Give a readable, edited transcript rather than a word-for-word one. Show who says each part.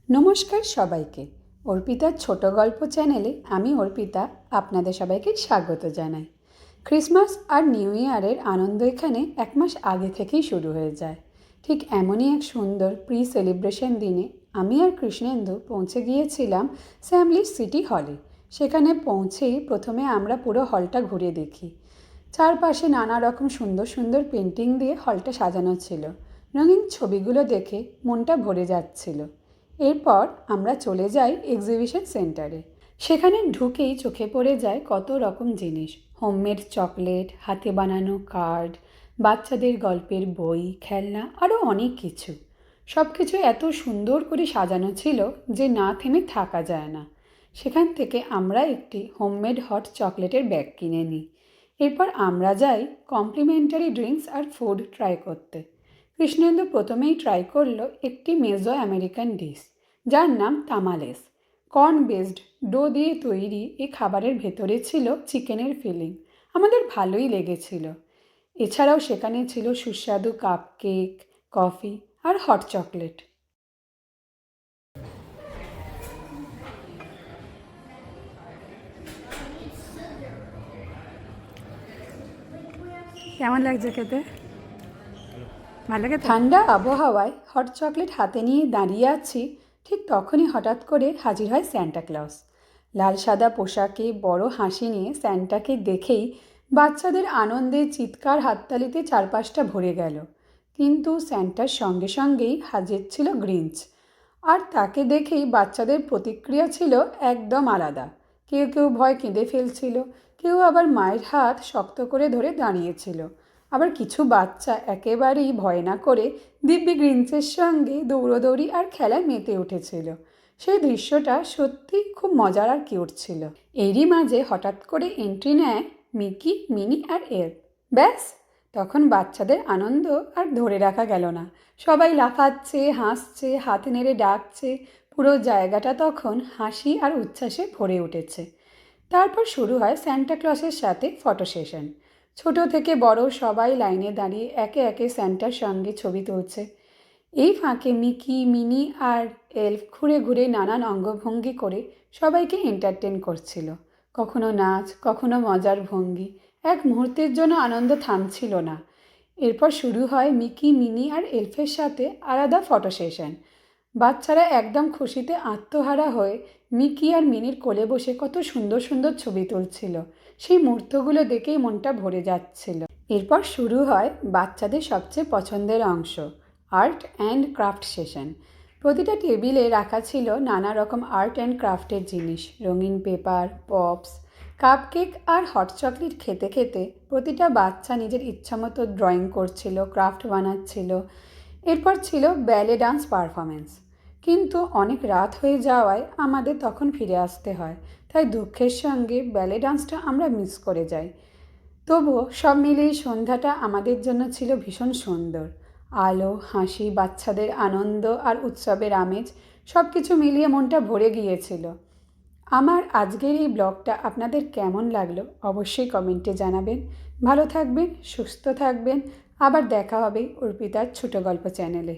Speaker 1: নমস্কার সবাইকে। অর্পিতার ছোট গল্প চ্যানেলে আমি অর্পিতা আপনাদের সবাইকে স্বাগত জানাই। ক্রিসমাস আর নিউ ইয়ারের আনন্দ এখানে এক মাস আগে থেকেই শুরু হয়ে যায়। ঠিক এমনই এক সুন্দর প্রি সেলিব্রেশন দিনে আমি আর কৃষ্ণেন্দু পৌঁছে গিয়েছিলাম স্যামলি সিটি হলে। সেখানে পৌঁছেই প্রথমে আমরা পুরো হলটা ঘুরে দেখি। চারপাশে নানা রকম সুন্দর সুন্দর পেন্টিং দিয়ে হলটা সাজানো ছিল। রঙিন ছবিগুলো দেখে মনটা ভরে যাচ্ছিল। এরপর আমরা চলে যাই এক্সিবিশন সেন্টারে। সেখানে ঢুকেই চোখে পড়ে যায় কত রকম জিনিস, হোমমেড চকলেট, হাতে বানানো কার্ড, বাচ্চাদের গল্পের বই, খেলনা, আরও অনেক কিছু। সব কিছু এত সুন্দর করে সাজানো ছিল যে না থেমে থাকা যায় না। সেখান থেকে আমরা একটি হোমমেড হট চকলেটের ব্যাগ কিনে নিই। এরপর আমরা যাই কমপ্লিমেন্টারি ড্রিঙ্কস আর ফুড ট্রাই করতে। কৃষ্ণেন্দু প্রথমেই ট্রাই করলো একটি মেজো আমেরিকান ডিশ, যার নাম তামালেস। কর্ন বেসড ডো দিয়ে তৈরি এই খাবারের ভেতরে ছিল চিকেনের ফিলিং। আমাদের ভালোই লেগেছিল। এছাড়াও সেখানে ছিল সুস্বাদু কাপ কেক, কফি আর হট চকলেট। কেমন লাগছে খেতে? ভালো লাগে। ঠান্ডা আবহাওয়ায় হট চকলেট হাতে নিয়ে দাঁড়িয়ে আছি, ঠিক তখনই হঠাৎ করে হাজির হয় স্যান্টা ক্লজ। লাল সাদা পোশাকে বড় হাসি নিয়ে স্যান্টাকে দেখেই বাচ্চাদের আনন্দে চিৎকার হাততালিতে চারপাশটা ভরে গেল। কিন্তু স্যান্টার সঙ্গে সঙ্গেই হাজির ছিল গ্রিঞ্চ। আর তাকে দেখেই বাচ্চাদের প্রতিক্রিয়া ছিল একদম আলাদা। কেউ কেউ ভয় কেঁদে ফেলছিল, কেউ আবার মায়ের হাত শক্ত করে ধরে দাঁড়িয়েছিল। আবার কিছু বাচ্চা একেবারেই ভয় না করে দিব্যি গ্রিঞ্চের সঙ্গে দৌড়োদৌড়ি আর খেলায় মেতে উঠেছিল। সেই দৃশ্যটা সত্যি খুব মজার আর কিউট ছিল। এরই মাঝে হঠাৎ করে এন্ট্রি নেয় মিকি, মিনি আর এলফ। ব্যাস, তখন বাচ্চাদের আনন্দ আর ধরে রাখা গেল না। সবাই লাফাচ্ছে, হাসছে, হাত নেড়ে ডাকছে। পুরো জায়গাটা তখন হাসি আর উচ্ছ্বাসে ভরে উঠেছে। তারপর শুরু হয় স্যান্টা ক্লসের সাথে ফটো সেশন। ছোট থেকে বড় সবাই লাইনে দাঁড়িয়ে একে একে স্যান্টার সঙ্গে ছবি তুলছে। এই ফাঁকে মিকি, মিনি আর এলফ ঘুরে ঘুরে নানান অঙ্গভঙ্গি করে সবাইকে এন্টারটেন করছিল। কখনো নাচ, কখনো মজার ভঙ্গি। এক মুহূর্তের জন্য আনন্দ থামছিল না। এরপর শুরু হয় মিকি, মিনি আর এলফের সাথে আলাদা ফটো সেশন। বাচ্চারা একদম খুশিতে আত্মহারা হয়ে মিকি আর মিনির কোলে বসে কত সুন্দর সুন্দর ছবি তুলছিল। সেই মুহূর্তগুলো দেখেই মনটা ভরে যাচ্ছিল। এরপর শুরু হয় বাচ্চাদের সবচেয়ে পছন্দের অংশ, আর্ট অ্যান্ড ক্রাফট সেশন। প্রতিটা টেবিলে রাখা ছিল নানা রকম আর্ট অ্যান্ড ক্রাফটের জিনিস, রঙিন পেপার, পপস, কাপকেক আর হট চকলেট খেতে খেতে প্রতিটা বাচ্চা নিজের ইচ্ছামতো ড্রয়িং করছিল, ক্রাফট বানাচ্ছিল। এরপর ছিল ব্যালে ডান্স পারফরমেন্স। কিন্তু অনেক রাত হয়ে যাওয়ায় আমাদের তখন ফিরে আসতে হয়, তাই দুঃখের সঙ্গে ব্যালে ডান্সটা আমরা মিস করে যাই। তবুও সব মিলিয়ে সন্ধ্যাটা আমাদের জন্য ছিল ভীষণ সুন্দর। আলো, হাসি, বাচ্চাদের আনন্দ আর উৎসবের আমেজ সব কিছু মিলিয়ে মনটা ভরে গিয়েছিল। আমার আজকের এই ব্লগটা আপনাদের কেমন লাগলো অবশ্যই কমেন্টে জানাবেন। ভালো থাকবেন, সুস্থ থাকবেন। আবার দেখা হবে অর্পিতার ছোট গল্প চ্যানেলে।